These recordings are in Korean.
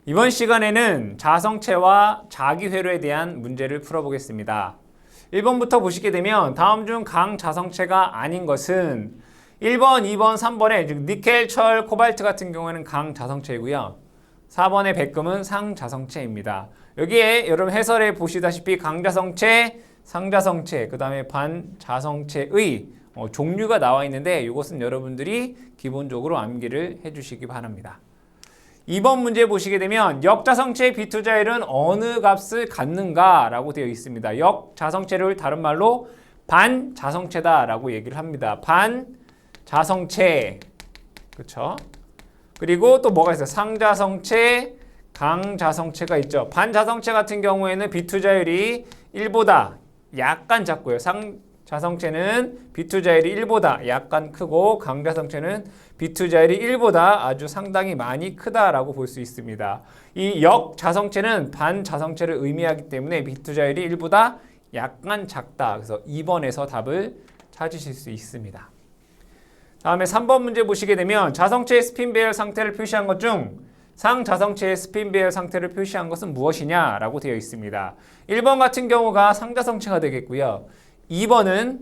이번 시간에는 자성체와 자기회로에 대한 문제를 풀어보겠습니다. 1번부터 보시게 되면 다음 중 강자성체가 아닌 것은 1번, 2번, 3번에 즉 니켈, 철, 코발트 같은 경우에는 강자성체이고요. 4번의 백금은 상자성체입니다. 여기에 여러분 해설에 보시다시피 강자성체, 상자성체, 그 다음에 반자성체의 종류가 나와 있는데 이것은 여러분들이 기본적으로 암기를 해주시기 바랍니다. 2번 문제 보시게 되면 역자성체의 비투자율은 어느 값을 갖는가 라고 되어 있습니다. 역자성체를 다른 말로 반자성체다 라고 얘기를 합니다. 반자성체, 그렇죠? 그리고 또 뭐가 있어요? 상자성체, 강자성체가 있죠. 반자성체 같은 경우에는 비투자율이 1보다 약간 작고요. 상자성체는 비투자율이 1보다 약간 크고 강자성체는 비투자율이 1보다 아주 상당히 많이 크다라고 볼 수 있습니다. 이 역자성체는 반자성체를 의미하기 때문에 비투자율이 1보다 약간 작다. 그래서 2번에서 답을 찾으실 수 있습니다. 다음에 3번 문제 보시게 되면 자성체의 스핀 배열 상태를 표시한 것 중 상자성체의 스핀 배열 상태를 표시한 것은 무엇이냐라고 되어 있습니다. 1번 같은 경우가 상자성체가 되겠고요. 2번은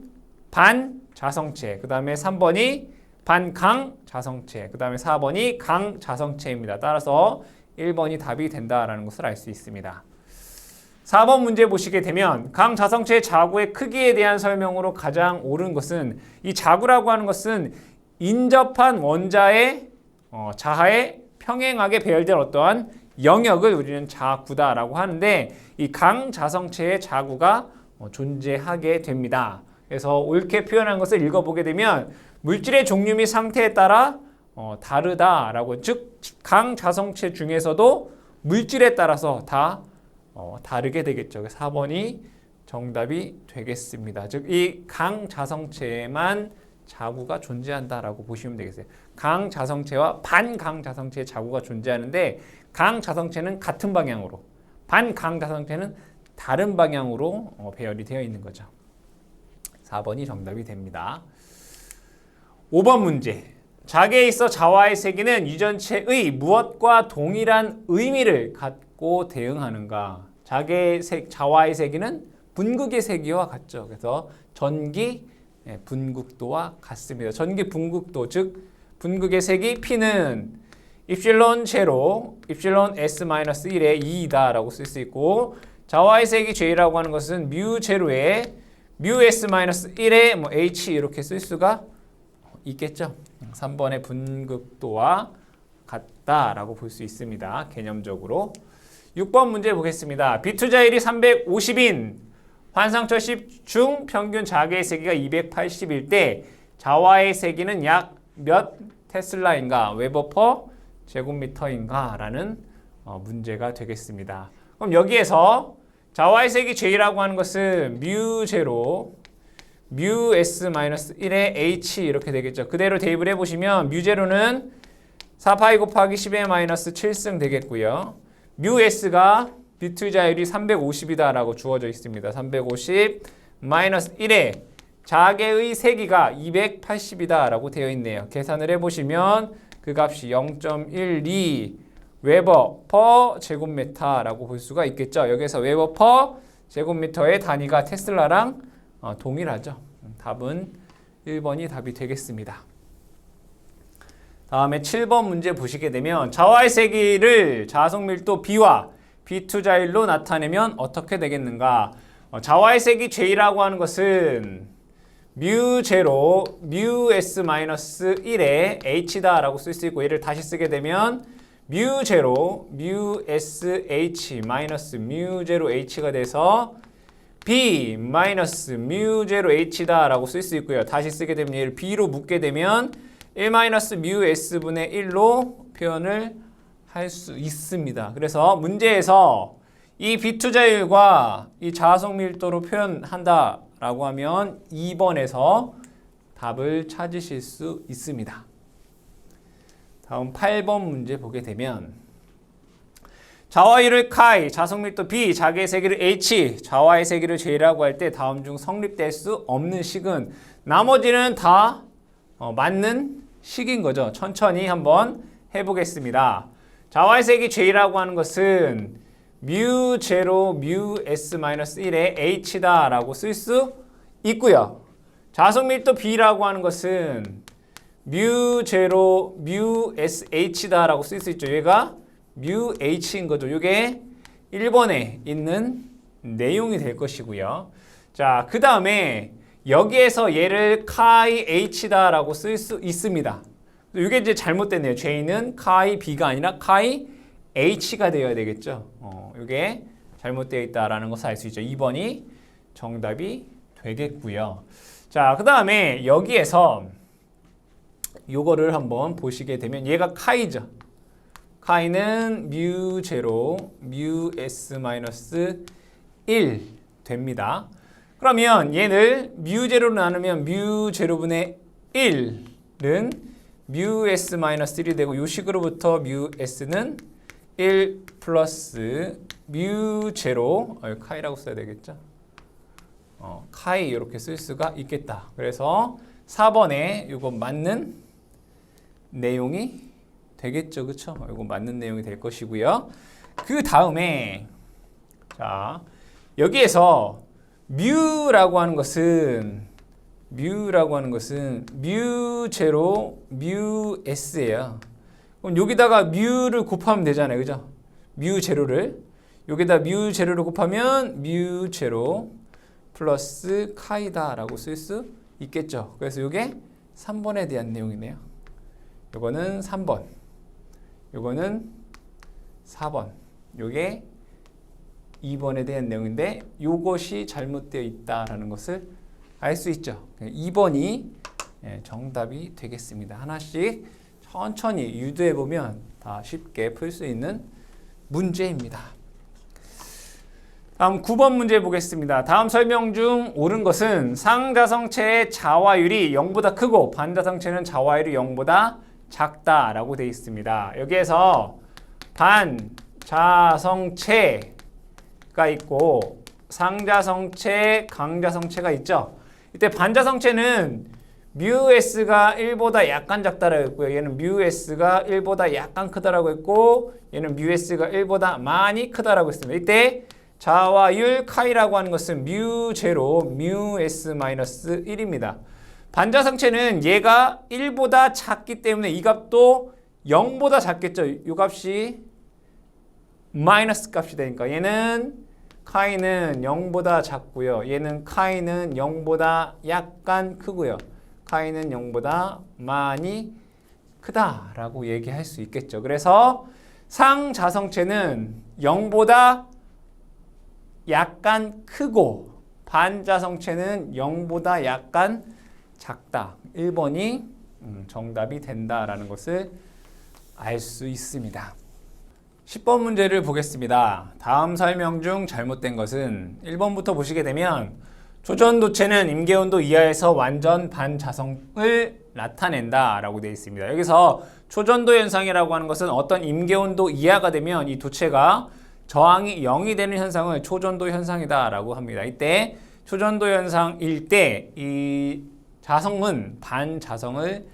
반자성체, 그 다음에 3번이 반강자성체, 그 다음에 4번이 강자성체입니다. 따라서 1번이 답이 된다라는 것을 알 수 있습니다. 4번 문제 보시게 되면 강자성체의 자구의 크기에 대한 설명으로 가장 옳은 것은 이 자구라고 하는 것은 인접한 원자의 자하에 평행하게 배열된 어떠한 영역을 우리는 자구다라고 하는데 이 강자성체의 자구가 존재하게 됩니다. 그래서 옳게 표현한 것을 읽어보게 되면 물질의 종류 및 상태에 따라 다르다라고, 즉 강자성체 중에서도 물질에 따라서 다 다르게 되겠죠. 4번이 정답이 되겠습니다. 즉 이 강자성체에만 자구가 존재한다라고 보시면 되겠어요. 강자성체와 반강자성체의 자구가 존재하는데 강자성체는 같은 방향으로, 반강자성체는 다른 방향으로 배열이 되어 있는 거죠. 4번이 정답이 됩니다. 5번 문제. 자계에 있어 자와의 세기는 유전체의 무엇과 동일한 의미를 갖고 대응하는가? 자와의 세기는 분극의 세기와 같죠. 그래서 전기 분극도와 같습니다. 전기 분극도, 즉 분극의 세기 P는 입실론 제로, 입실론 S-1의 2이다라고 쓸 수 있고, 자와의 세기 J라고 하는 것은 뮤 제로에 뮤 S-1의 H 이렇게 쓸 수가 있겠죠. 3번의 분극도와 같다라고 볼 수 있습니다. 개념적으로. 6번 문제 보겠습니다. 비투자율이 350인 환상철 10중 평균 자계의 세기가 280일 때 자와의 세기는 약 몇 테슬라인가, 웨버 퍼 제곱미터인가 라는 문제가 되겠습니다. 그럼 여기에서 자와의 세기 J라고 하는 것은 뮤 제로, 뮤 S-1의 H 이렇게 되겠죠. 그대로 대입을 해보시면 뮤 제로는 4파이 곱하기 10의 마이너스 7승 되겠고요. 뮤 S가 비투자율이 350이다 라고 주어져 있습니다. 350 마이너스 1의 자계의 세기가 280이다 라고 되어 있네요. 계산을 해보시면 그 값이 0.12 웨버 퍼 제곱미터라고 볼 수가 있겠죠. 여기서 웨버 퍼 제곱미터의 단위가 테슬라랑 동일하죠. 답은 1번이 답이 되겠습니다. 다음에 7번 문제 보시게 되면 자와의 세기를 자성밀도 B와 비투자율로 나타내면 어떻게 되겠는가? 자와의 세기 J라고 하는 것은 뮤 제로, 뮤 S-1의 H다라고 쓸 수 있고, 얘를 다시 쓰게 되면 뮤 제로, 뮤 SH 마이너스 뮤 제로 H가 돼서 B 마이너스 뮤 제로 H다 라고 쓸 수 있고요. 다시 쓰게 되면 얘를 B로 묶게 되면 1 마이너스 뮤 S분의 1로 표현을 할 수 있습니다. 그래서 문제에서 이 비투자율과 이 자성 밀도로 표현한다 라고 하면 2번에서 답을 찾으실 수 있습니다. 다음 8번 문제 보게 되면 자와율을 카이, 자성밀도 B, 자계의 세기를 H, 자와의 세기를 J라고 할 때 다음 중 성립될 수 없는 식은, 나머지는 다 맞는 식인 거죠. 천천히 한번 해보겠습니다. 자와의 색이 J라고 하는 것은 뮤 제로 뮤 S-1의 H다라고 쓸 수 있고요. 자석 밀도 B라고 하는 것은 뮤 제로 뮤 SH다라고 쓸 수 있죠. 얘가 뮤 H인 거죠. 이게 1번에 있는 내용이 될 것이고요. 자, 그 다음에 여기에서 얘를 카이 H다라고 쓸 수 있습니다. 이게 이제 잘못됐네요. J는 카이 B가 아니라 카이 H가 되어야 되겠죠. 이게 잘못되어 있다라는 것을 알 수 있죠. 2번이 정답이 되겠고요. 자, 그 다음에 여기에서 요거를 한번 보시게 되면 얘가 카이죠. 카이는 뮤 제로 뮤 S-1 됩니다. 그러면 얘를 뮤 제로로 나누면 뮤 제로분의 1은 뮤 S-1이 되고 요 식으로부터 뮤 S는 1 플러스 뮤 제로 카이라고 써야 되겠죠. 카이 이렇게 쓸 수가 있겠다. 그래서 4번에 이거 맞는 내용이 되겠죠. 그쵸? 이거 맞는 내용이 될 것이고요. 그 다음에 자 여기에서 뮤라고 하는 것은 뮤 제로 뮤 S예요. 그럼 여기다가 뮤를 곱하면 되잖아요. 그죠? 뮤 제로를 여기다 뮤 제로를 곱하면 뮤 제로 플러스 카이다라고 쓸 수 있겠죠. 그래서 이게 3번에 대한 내용이네요. 요거는 3번. 요거는 4번. 요게 2번에 대한 내용인데 요것이 잘못되어 있다라는 것을 알 수 있죠. 2번이 정답이 되겠습니다. 하나씩 천천히 유도해 보면 다 쉽게 풀 수 있는 문제입니다. 다음 9번 문제 보겠습니다. 다음 설명 중 옳은 것은 상자성체의 자화율이 0보다 크고 반자성체는 자화율이 0보다 작다라고 되어 있습니다. 여기에서 반자성체가 있고 상자성체, 강자성체가 있죠. 이때 반자성체는 뮤S가 1보다 약간 작다라고 했고요. 얘는 뮤S가 1보다 약간 크다라고 했고 얘는 뮤S가 1보다 많이 크다라고 했습니다. 이때 자화율 카이라고 하는 것은 뮤 제로 뮤 S-1입니다. 반자성체는 얘가 1보다 작기 때문에 이 값도 0보다 작겠죠. 이 값이 마이너스 값이 되니까 얘는 카이는 0보다 작고요. 얘는 카이는 0보다 약간 크고요. 카이는 0보다 많이 크다라고 얘기할 수 있겠죠. 그래서 상자성체는 0보다 약간 크고 반자성체는 0보다 약간 작다. 1번이 정답이 된다라는 것을 알 수 있습니다. 10번 문제를 보겠습니다. 다음 설명 중 잘못된 것은 1번부터 보시게 되면 초전도체는 임계온도 이하에서 완전 반자성을 나타낸다 라고 되어 있습니다. 여기서 초전도 현상이라고 하는 것은 어떤 임계온도 이하가 되면 이 도체가 저항이 0이 되는 현상을 초전도 현상이다 라고 합니다. 이때 초전도 현상일 때 이 자성은 반자성을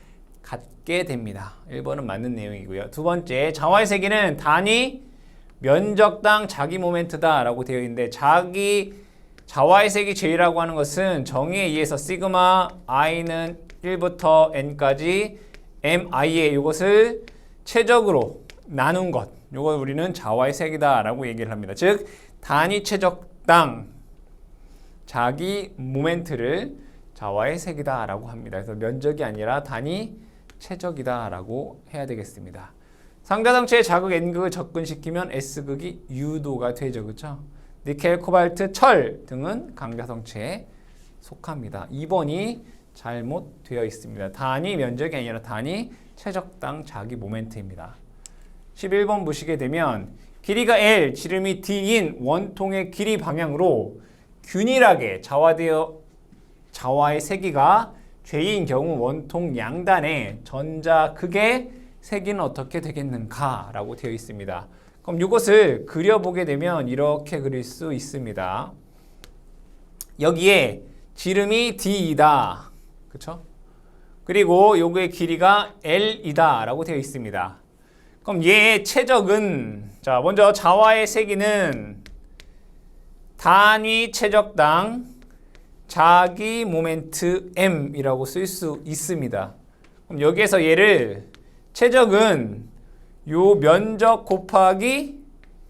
갖게 됩니다. 1번은 맞는 내용이고요. 두 번째, 자화의 세기는 단위 면적당 자기 모멘트다 라고 되어 있는데 자화의 세기 J라고 하는 것은 정의에 의해서 시그마 i는 1부터 n까지 mi에 이것을 최적으로 나눈 것, 이걸 우리는 자화의 세기다 라고 얘기를 합니다. 즉 단위 최적당 자기 모멘트를 자화의 세기다 라고 합니다. 그래서 면적이 아니라 단위 최적이다 라고 해야 되겠습니다. 상자성체의 자극 N극을 접근시키면 S극이 U도가 되죠. 그렇죠? 니켈, 코발트, 철 등은 강자성체에 속합니다. 2번이 잘못되어 있습니다. 단위 면적이 아니라 단위 최적당 자기 모멘트입니다. 11번 보시게 되면 길이가 L, 지름이 D인 원통의 길이 방향으로 균일하게 자화의 세기가 J인 경우 원통 양단의 전자극의 세기는 어떻게 되겠는가 라고 되어 있습니다. 그럼 이것을 그려보게 되면 이렇게 그릴 수 있습니다. 여기에 지름이 D이다. 그쵸? 그리고 요거의 길이가 L이다 라고 되어 있습니다. 그럼 얘의 최적은 자 먼저 자와의 세기는 단위 최적당 자기 모멘트 m이라고 쓸 수 있습니다. 그럼 여기에서 얘를 최적은 요 면적 곱하기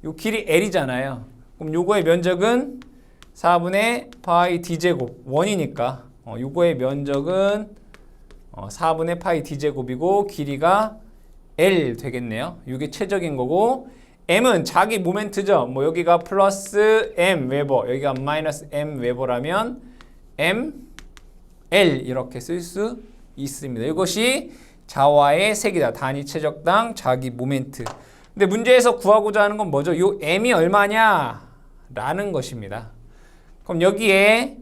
요 길이 l이잖아요. 그럼 요거의 면적은 4분의 파이 d제곱 원이니까 요거의 면적은 4분의 파이 d제곱이고 길이가 L 되겠네요. 이게 최적인 거고 M은 자기 모멘트죠. 뭐 여기가 플러스 M 웨버 여기가 마이너스 M 웨버라면 M, L 이렇게 쓸 수 있습니다. 이것이 자와의 세기다. 단위 최적당 자기 모멘트. 근데 문제에서 구하고자 하는 건 뭐죠? 요 M이 얼마냐? 라는 것입니다. 그럼 여기에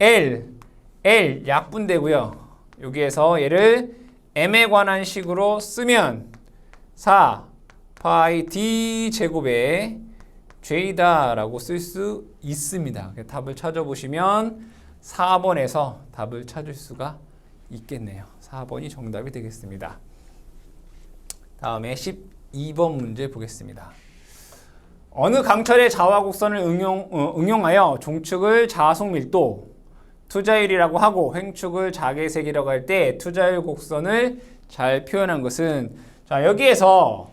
L 약분되고요. 여기에서 얘를 m에 관한 식으로 쓰면 4 파이 d 제곱의 j다 라고 쓸 수 있습니다. 답을 찾아보시면 4번에서 답을 찾을 수가 있겠네요. 4번이 정답이 되겠습니다. 다음에 12번 문제 보겠습니다. 어느 강철의 자와 곡선을 응용하여 종축을 자속 밀도 투자율이라고 하고 횡축을 자개색이라고 할 때 투자율 곡선을 잘 표현한 것은 자 여기에서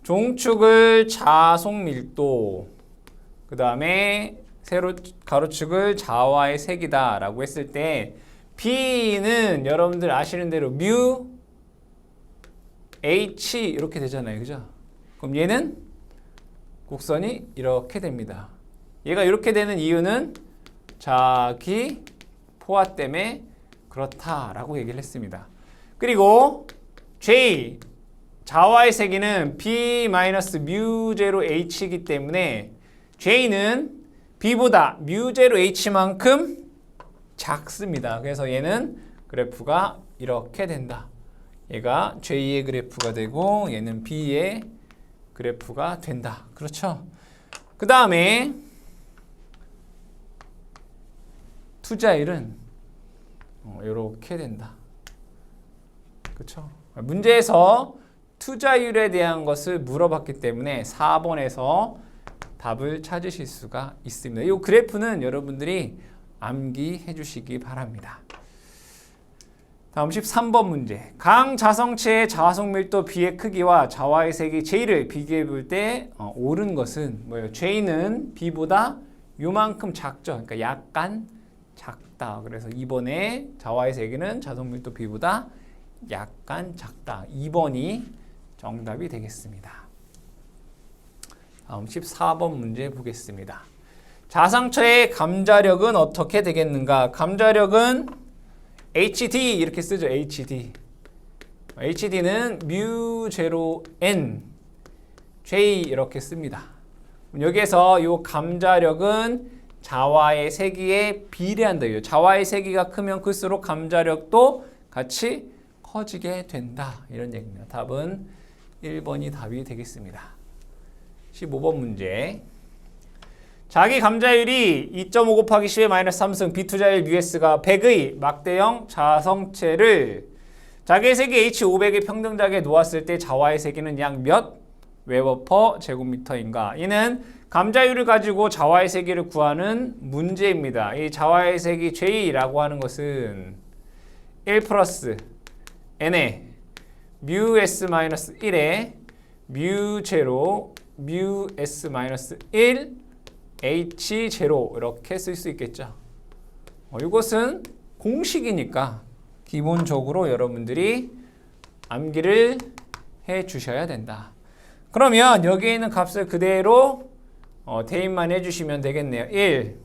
종축을 자속 밀도 그 다음에 세로 가로축을 자와의 색이다 라고 했을 때 B는 여러분들 아시는 대로 뮤 H 이렇게 되잖아요. 그죠? 그럼 얘는 곡선이 이렇게 됩니다. 얘가 이렇게 되는 이유는 자기 포화 때문에 그렇다라고 얘기를 했습니다. 그리고 J 자와의 세기는 B-뮤제로 H이기 때문에 J는 B보다 뮤제로 H만큼 작습니다. 그래서 얘는 그래프가 이렇게 된다. 얘가 J의 그래프가 되고 얘는 B의 그래프가 된다. 그렇죠? 그 다음에 투자율은 이렇게 된다. 그렇죠? 문제에서 투자율에 대한 것을 물어봤기 때문에 4번에서 답을 찾으실 수가 있습니다. 이 그래프는 여러분들이 암기해 주시기 바랍니다. 다음 13번 문제. 강 자성체의 자속 밀도 B의 크기와 자와의 세기 J를 비교해 볼 때 옳은 것은 뭐예요? J는 B보다 요만큼 작죠. 그러니까 약간 작다. 그래서 2번에 자와의 세기는 자속 밀도 B보다 약간 작다. 2번이 정답이 되겠습니다. 다음 14번 문제 보겠습니다. 자상처의 감자력은 어떻게 되겠는가? 감자력은 HD 이렇게 쓰죠. HD. HD는 뮤0 n J 이렇게 씁니다. 여기에서 이 감자력은 자와의 세기에 비례한다. 자와의 세기가 크면 클수록 감자력도 같이 커지게 된다. 이런 얘기입니다. 답은 1번이 답이 되겠습니다. 15번 문제. 자기 감자율이 2.5 곱하기 10의 마이너스 3승 비투자율 US가 100의 막대형 자성체를 자기의 세기 H500의 평등작에 놓았을 때 자와의 세기는 약 몇 웨버 퍼 제곱미터인가? 이는 감자율을 가지고 자와의 세기를 구하는 문제입니다. 이 자와의 세기 J라고 하는 것은 1 플러스 N에 뮤S-1에 뮤0 뮤S-1 H0 이렇게 쓸 수 있겠죠. 이것은 공식이니까 기본적으로 여러분들이 암기를 해 주셔야 된다. 그러면 여기에 있는 값을 그대로 대입만 해주시면 되겠네요. 1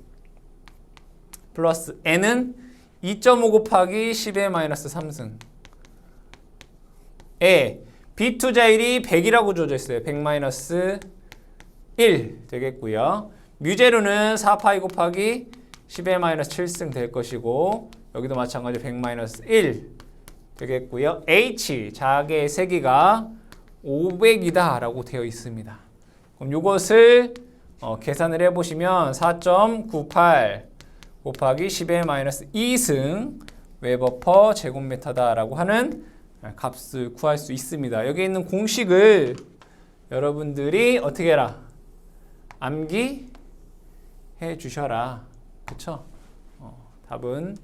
플러스 n은 2.5 곱하기 10의 마이너스 3승 B투자율이 100이라고 주어져 있어요. 100 마이너스 1 되겠고요. 뮤제로는 4파이 곱하기 10의 마이너스 7승 될 것이고 여기도 마찬가지로 100 마이너스 1 되겠고요. H 자개의 세기가 500이다 라고 되어 있습니다. 그럼 이것을 계산을 해보시면 4.98 곱하기 10의 마이너스 2승 웨버 퍼 제곱미터다 라고 하는 값을 구할 수 있습니다. 여기 있는 공식을 여러분들이 어떻게 해라? 암기해 주셔라. 그쵸? 답은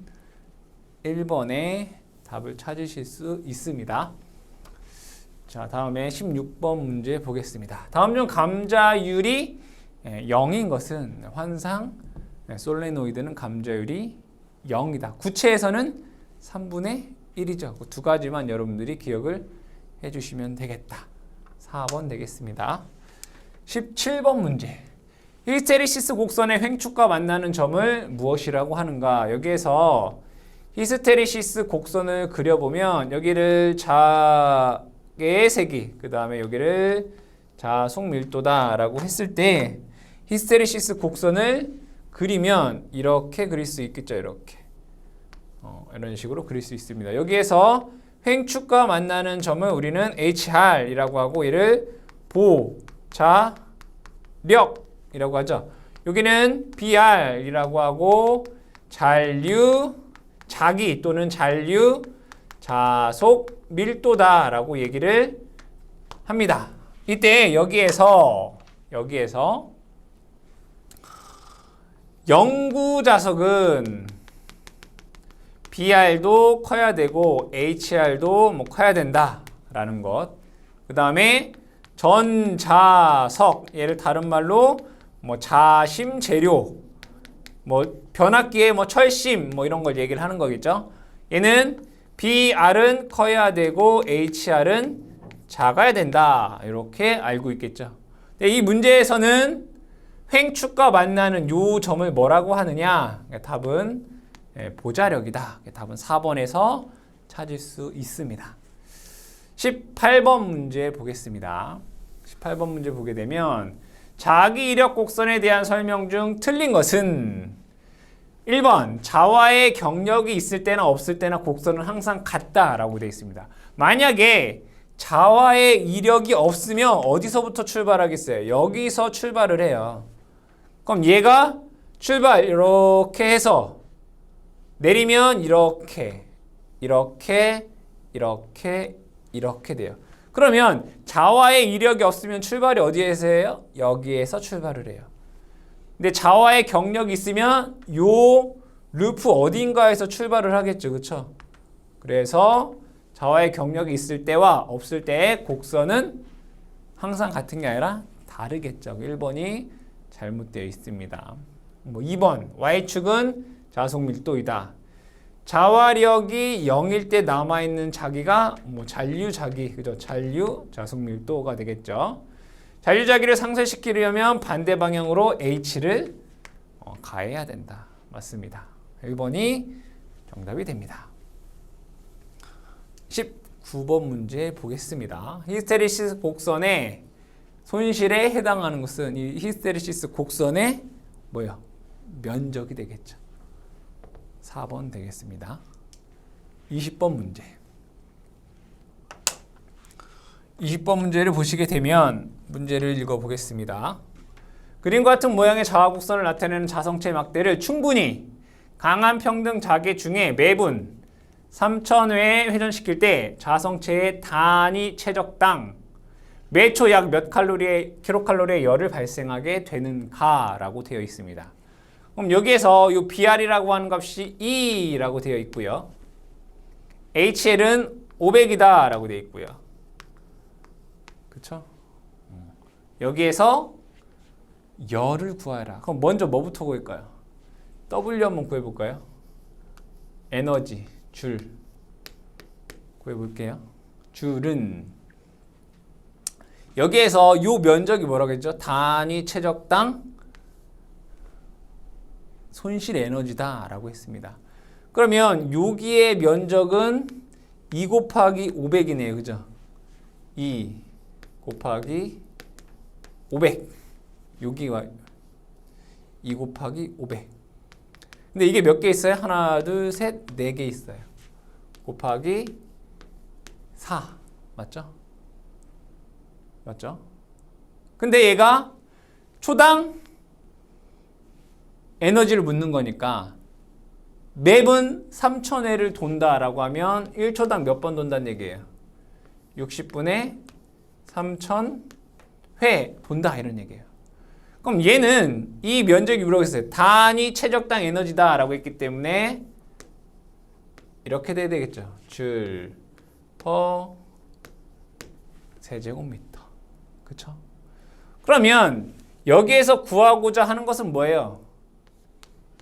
1번에 답을 찾으실 수 있습니다. 자, 다음에 16번 문제 보겠습니다. 다음 중 감자율이 0인 것은 환상 솔레노이드는 감자율이 0이다. 구체에서는 3분의 1이죠. 그 두 가지만 여러분들이 기억을 해주시면 되겠다. 4번 되겠습니다. 17번 문제. 히스테리시스 곡선의 횡축과 만나는 점을 무엇이라고 하는가? 여기에서 히스테리시스 곡선을 그려보면 여기를 자개의 세기, 그 다음에 여기를 자속 밀도다라고 했을 때 히스테리시스 곡선을 그리면 이렇게 그릴 수 있겠죠. 이렇게 이런 식으로 그릴 수 있습니다. 여기에서 횡축과 만나는 점을 우리는 HR이라고 하고 얘를 보자력이라고 하죠. 여기는 BR이라고 하고 잔류 자기 또는 잔류 자속 밀도다라고 얘기를 합니다. 이때 여기에서 영구자석은 BR도 커야 되고 HR도 뭐 커야 된다라는 것. 그 다음에 전자석, 얘를 다른 말로 뭐 자심 재료, 뭐 변압기에 뭐 철심 뭐 이런 걸 얘기를 하는 거겠죠. 얘는 BR은 커야 되고 HR은 작아야 된다. 이렇게 알고 있겠죠. 이 문제에서는 횡축과 만나는 요 점을 뭐라고 하느냐? 답은 보자력이다. 답은 4번에서 찾을 수 있습니다. 18번 문제 보겠습니다. 18번 문제 보게 되면 자기 이력 곡선에 대한 설명 중 틀린 것은 1번 자와의 경력이 있을 때나 없을 때나 곡선은 항상 같다라고 되어 있습니다. 만약에 자와의 이력이 없으면 어디서부터 출발하겠어요? 여기서 출발을 해요. 그럼 얘가 출발 이렇게 해서 내리면 이렇게 돼요. 그러면 자와의 이력이 없으면 출발이 어디에서 해요? 여기에서 출발을 해요. 근데 자와의 경력이 있으면 요 루프 어딘가에서 출발을 하겠죠. 그렇죠? 그래서 자와의 경력이 있을 때와 없을 때의 곡선은 항상 같은 게 아니라 다르겠죠. 1번이 잘못되어 있습니다. 뭐 2번 Y축은 자속 밀도이다. 자와력이 0일 때 남아있는 자기가 뭐 잔류자기, 그죠? 잔류 자속 밀도가 되겠죠. 잔류자기를 상쇄시키려면 반대 방향으로 H를 가해야 된다. 맞습니다. 1번이 정답이 됩니다. 19번 문제 보겠습니다. 히스테리시스 곡선의 손실에 해당하는 것은 이 히스테리시스 곡선의 뭐예요? 면적이 되겠죠. 4번 되겠습니다. 20번 문제. 20번 문제를 보시게 되면 문제를 읽어보겠습니다. 그림과 같은 모양의 자화곡선을 나타내는 자성체 막대를 충분히 강한 평등 자개 중에 매분 3000회 회전시킬 때 자성체의 단위 최적당 매초 약 몇 킬로칼로리의 열을 발생하게 되는가라고 되어 있습니다. 그럼 여기에서 이 BR이라고 하는 값이 2라고 되어 있고요. HL은 500이다 라고 되어 있고요. 그쵸? 여기에서 열을 구하라. 그럼 먼저 뭐부터 구할까요? W 한번 구해볼까요? 에너지, 줄 구해볼게요. 줄은 여기에서 요 면적이 뭐라고 했죠? 단위 최적당 손실 에너지다 라고 했습니다. 그러면 여기의 면적은 2 곱하기 500이네요. 그죠? 2 곱하기 500 여기가 2 곱하기 500 근데 이게 몇 개 있어요? 하나, 둘, 셋, 4개 있어요. 곱하기 4 맞죠? 맞죠? 근데 얘가 초당 에너지를 묻는 거니까 매분 3000회를 돈다라고 하면 1초당 몇 번 돈다는 얘기예요? 60분의 3000회 돈다 이런 얘기예요. 그럼 얘는 이 면적이 뭐라고 했어요? 단위 최적당 에너지다라고 했기 때문에 이렇게 돼야 되겠죠. 줄 퍼 세제곱미터. 그쵸? 그러면 여기에서 구하고자 하는 것은 뭐예요?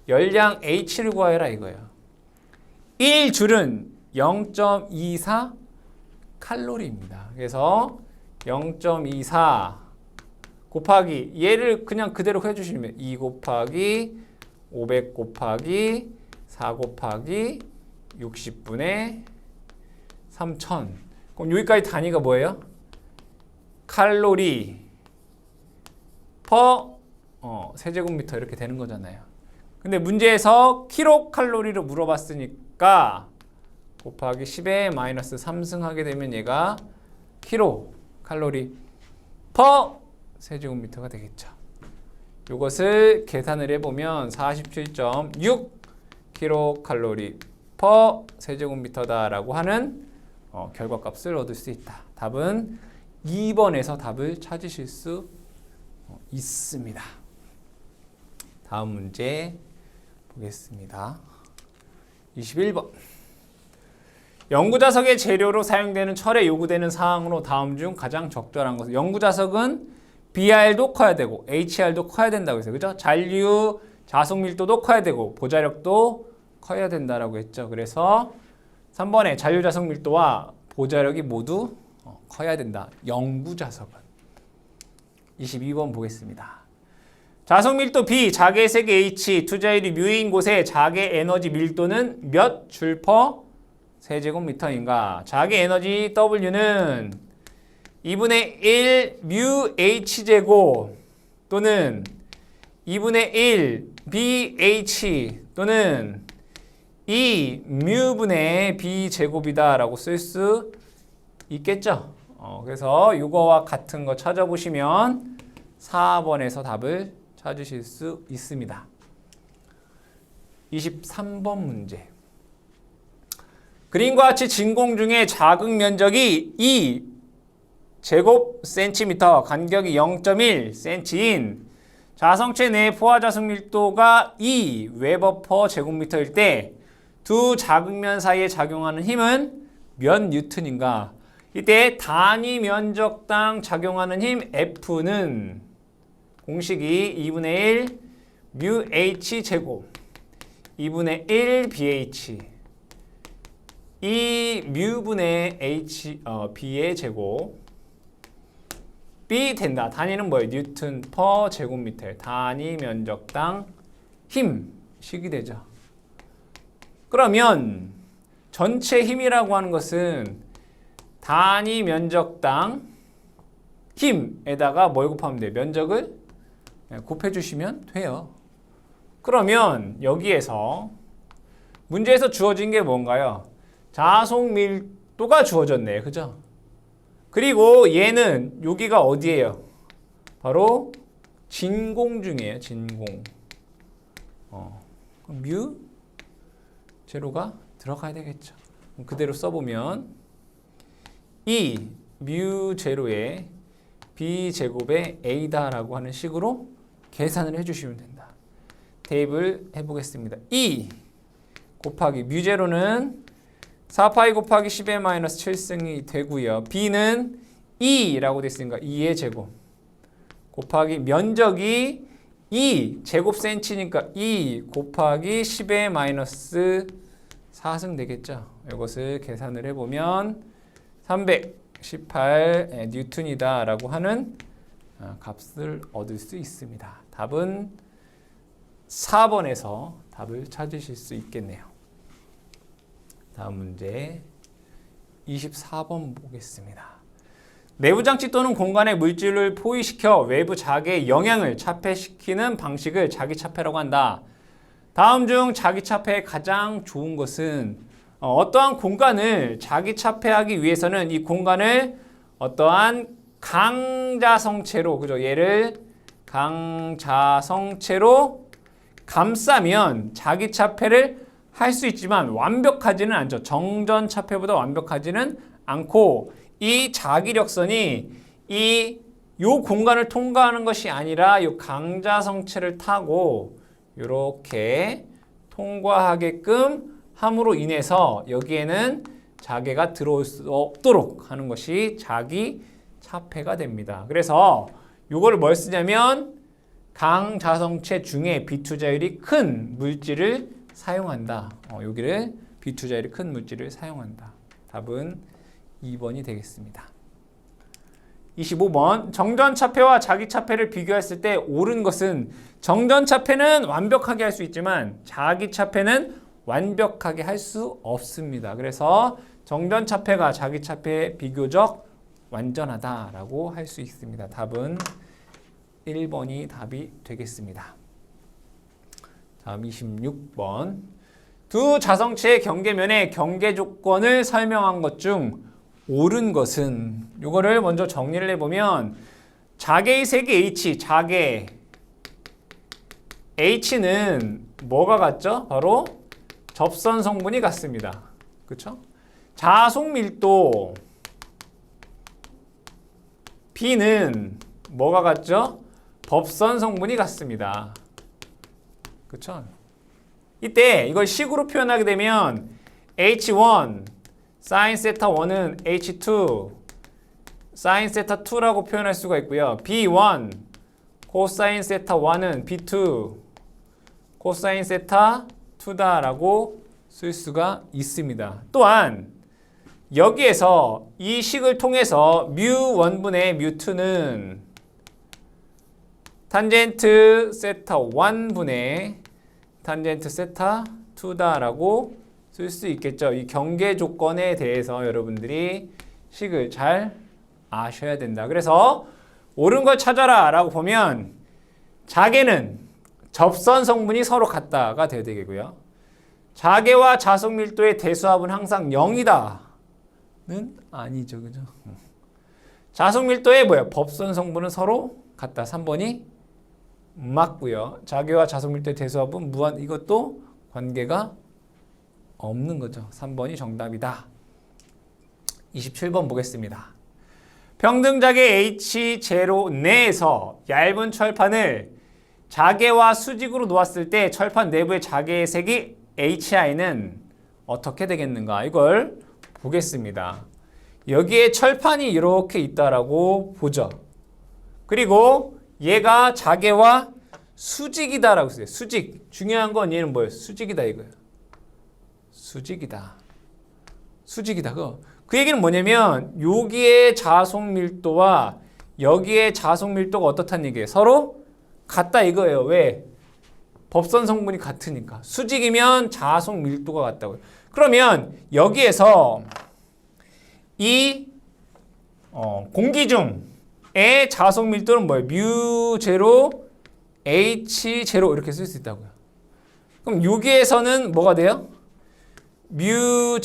열량 H를 구하여라 이거예요. 1줄은 0.24 칼로리입니다. 그래서 0.24 곱하기 얘를 그냥 그대로 해주시면 2 곱하기 500 곱하기 4 곱하기 60분의 3000. 그럼 여기까지 단위가 뭐예요? 칼로리 퍼 세제곱미터 이렇게 되는 거잖아요. 근데 문제에서 킬로칼로리로 물어봤으니까 곱하기 10에 마이너스 3승하게 되면 얘가 킬로칼로리 퍼 세제곱미터가 되겠죠. 이것을 계산을 해보면 47.6 킬로칼로리 퍼 세제곱미터다라고 하는 결과값을 얻을 수 있다. 답은 2번에서 답을 찾으실 수 있습니다. 다음 문제 보겠습니다. 21번. 연구자석의 재료로 사용되는 철에 요구되는 사항으로 다음 중 가장 적절한 것은 연구자석은 BR도 커야 되고 HR도 커야 된다고 했어요. 그죠? 잔류 자석 밀도도 커야 되고 보자력도 커야 된다라고 했죠. 그래서 3번에 잔류 자석 밀도와 보자력이 모두 커야 된다. 연구자석은. 22번 보겠습니다. 자석 밀도 B, 자개 세개 H, 투자율이 뮤인 곳의 자개 에너지 밀도는 몇 줄 퍼 세제곱미터인가? 자개 에너지 W는 2분의 1 뮤 H 제곱 또는 2분의 1 BH 또는 2 뮤분의 B 제곱이다 라고 쓸 수 있겠죠? 그래서 이거와 같은 거 찾아보시면 4번에서 답을 찾으실 수 있습니다. 23번 문제. 그림과 같이 진공 중에 자극 면적이 2 제곱 센티미터, 간격이 0.1 센티인 자성체 내 포화 자석 밀도가 2 웨버 퍼 제곱미터일 때 두 자극면 사이에 작용하는 힘은 몇 뉴턴인가? 이때 단위 면적당 작용하는 힘 F는 공식이 2분의 1 뮤 H 제곱 2분의 1 BH 2 뮤분의 B의 제곱 B 된다. 단위는 뭐예요? 뉴턴 퍼 제곱미터. 단위 면적당 힘식이 되죠. 그러면 전체 힘이라고 하는 것은 단위 면적당 힘에다가 뭘 곱하면 돼요? 면적을 곱해주시면 돼요. 그러면 여기에서 문제에서 주어진 게 뭔가요? 자속 밀도가 주어졌네요. 그죠? 그리고 얘는 여기가 어디예요? 바로 진공 중이에요. 진공. 뮤 제로가 들어가야 되겠죠. 그대로 써보면 이 뮤 제로의 B 제곱의 A다라고 하는 식으로 계산을 해주시면 된다. 대입을 해보겠습니다. 2 곱하기 뮤 제로는 4파이 곱하기 10의 마이너스 7승이 되고요. B는 2라고 됐으니까 2의 제곱 곱하기 면적이 2 제곱센치니까 2 곱하기 10의 마이너스 4승 되겠죠. 이것을 계산을 해보면 318 뉴턴이다 라고 하는 값을 얻을 수 있습니다. 답은 4번에서 답을 찾으실 수 있겠네요. 다음 문제 24번 보겠습니다. 내부 장치 또는 공간에 물질을 포위시켜 외부 자기의 영향을 차폐시키는 방식을 자기차폐라고 한다. 다음 중 자기차폐의 가장 좋은 것은 어떠한 공간을 자기차폐하기 위해서는 이 공간을 어떠한 강자성체로, 그죠? 얘를 강자성체로 감싸면 자기차폐를 할 수 있지만 완벽하지는 않죠. 정전차폐보다 완벽하지는 않고 이 자기력선이 요 공간을 통과하는 것이 아니라 요 강자성체를 타고 이렇게 통과하게끔 함으로 인해서 여기에는 자개가 들어올 수 없도록 하는 것이 자기차폐가 됩니다. 그래서 요거를 뭘 쓰냐면 강자성체 중에 비투자율이 큰 물질을 사용한다. 여기를 비투자율이 큰 물질을 사용한다. 답은 2번이 되겠습니다. 25번 정전차폐와 자기차폐를 비교했을 때 옳은 것은 정전차폐는 완벽하게 할 수 있지만 자기차폐는 완벽하게 할 수 없습니다. 그래서 정전차폐가 자기차폐에 비교적 완전하다라고 할 수 있습니다. 답은 1번이 답이 되겠습니다. 다음 26번 두 자성체의 경계면의 경계 조건을 설명한 것 중 옳은 것은 이거를 먼저 정리를 해보면 자개의 색이 H, 자개 H는 뭐가 같죠? 바로 접선 성분이 같습니다. 그렇죠? 자속 밀도 B는 뭐가 같죠? 법선 성분이 같습니다. 그렇죠? 이때 이걸 식으로 표현하게 되면 H1 sin 세타 1은 H2 sin 세타 2라고 표현할 수가 있고요. B1 코사인 세타 1은 B2 코사인 세타 2다라고 쓸 수가 있습니다. 또한 여기에서 이 식을 통해서 μ1분의 μ2는 탄젠트 세타 1분의 탄젠트 세타 2다라고 쓸 수 있겠죠. 이 경계 조건에 대해서 여러분들이 식을 잘 아셔야 된다. 그래서 옳은 걸 찾아라 라고 보면 자개는 접선 성분이 서로 같다가 돼야 되겠고요. 자개와 자속 밀도의 대수합은 항상 0이다 는 아니죠. 그죠? 자속 밀도의 뭐예요? 법선 성분은 서로 같다. 3번이 맞고요. 자개와 자속 밀도의 대수합은 무한, 이것도 관계가 없는 거죠. 3번이 정답이다. 27번 보겠습니다. 평등자개 H0 내에서 얇은 철판을 자개와 수직으로 놓았을 때 철판 내부의 자개의 색이 HI는 어떻게 되겠는가? 이걸 보겠습니다. 여기에 철판이 이렇게 있다라고 보죠. 그리고 얘가 자개와 수직이다라고 써요. 수직. 중요한 건 얘는 뭐예요? 수직이다 이거예요. 수직이다. 수직이다. 그 얘기는 뭐냐면 여기에 자속 밀도와 여기에 자속 밀도가 어떻다는 얘기예요? 서로 같다 이거예요. 왜? 법선 성분이 같으니까. 수직이면 자속 밀도가 같다고요. 그러면 여기에서 이 공기 중의 자속 밀도는 뭐예요? μ0 H0 이렇게 쓸 수 있다고요. 그럼 여기에서는 뭐가 돼요? μ0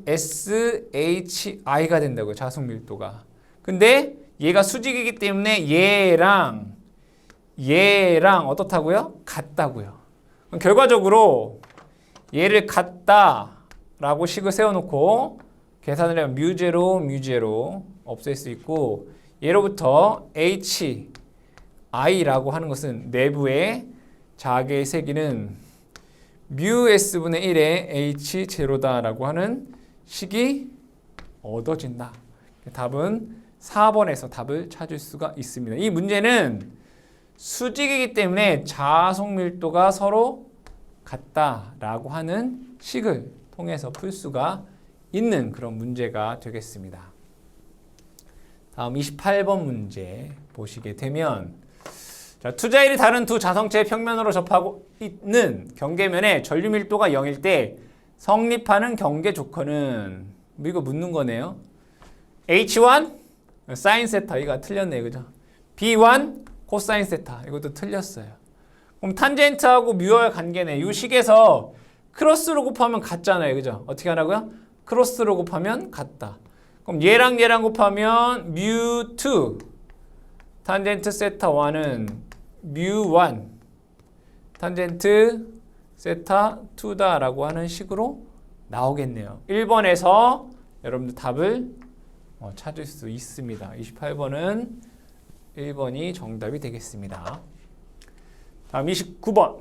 μSHI가 된다고요. 자속 밀도가. 근데 얘가 수직이기 때문에 얘랑 어떻다고요? 같다고요. 그럼 결과적으로 얘를 같다라고 식을 세워놓고 계산을 하면 μ0 없앨 수 있고 얘로부터 HI라고 하는 것은 내부의 자개의 세기는 μS분의 1의 H0다라고 하는 식이 얻어진다. 답은 4번에서 답을 찾을 수가 있습니다. 이 문제는 수직이기 때문에 자속 밀도가 서로 같다라고 하는 식을 통해서 풀 수가 있는 그런 문제가 되겠습니다. 다음 28번 문제 보시게 되면 자, 투자일이 다른 두 자성체의 평면으로 접하고 있는 경계면에 전류 밀도가 0일 때 성립하는 경계 조건은 이거 묻는 거네요. H1 사인 세타 이거 틀렸네 그죠? B1 코사인 세타 이것도 틀렸어요. 그럼 탄젠트하고 뮤어의 관계네. 이 식에서 크로스로 곱하면 같잖아요. 그죠? 어떻게 하라고요? 크로스로 곱하면 같다. 그럼 얘랑 곱하면 뮤2 탄젠트 세타 1은 뮤1 탄젠트 세타 2다라고 하는 식으로 나오겠네요. 1번에서 여러분들 답을 찾을 수 있습니다. 28번은 1번이 정답이 되겠습니다. 다음 29번.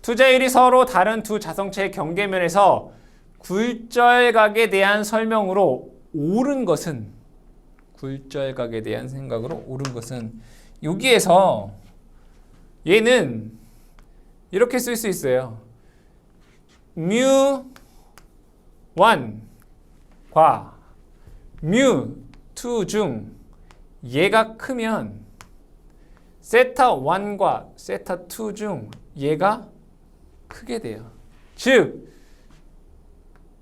투자율이 서로 다른 두 자성체의 경계면에서 굴절각에 대한 설명으로 옳은 것은 굴절각에 대한 생각으로 옳은 것은 여기에서 얘는 이렇게 쓸 수 있어요. mu1과 mu2 중 얘가 크면 세타1과 세타2 중 얘가 크게 돼요. 즉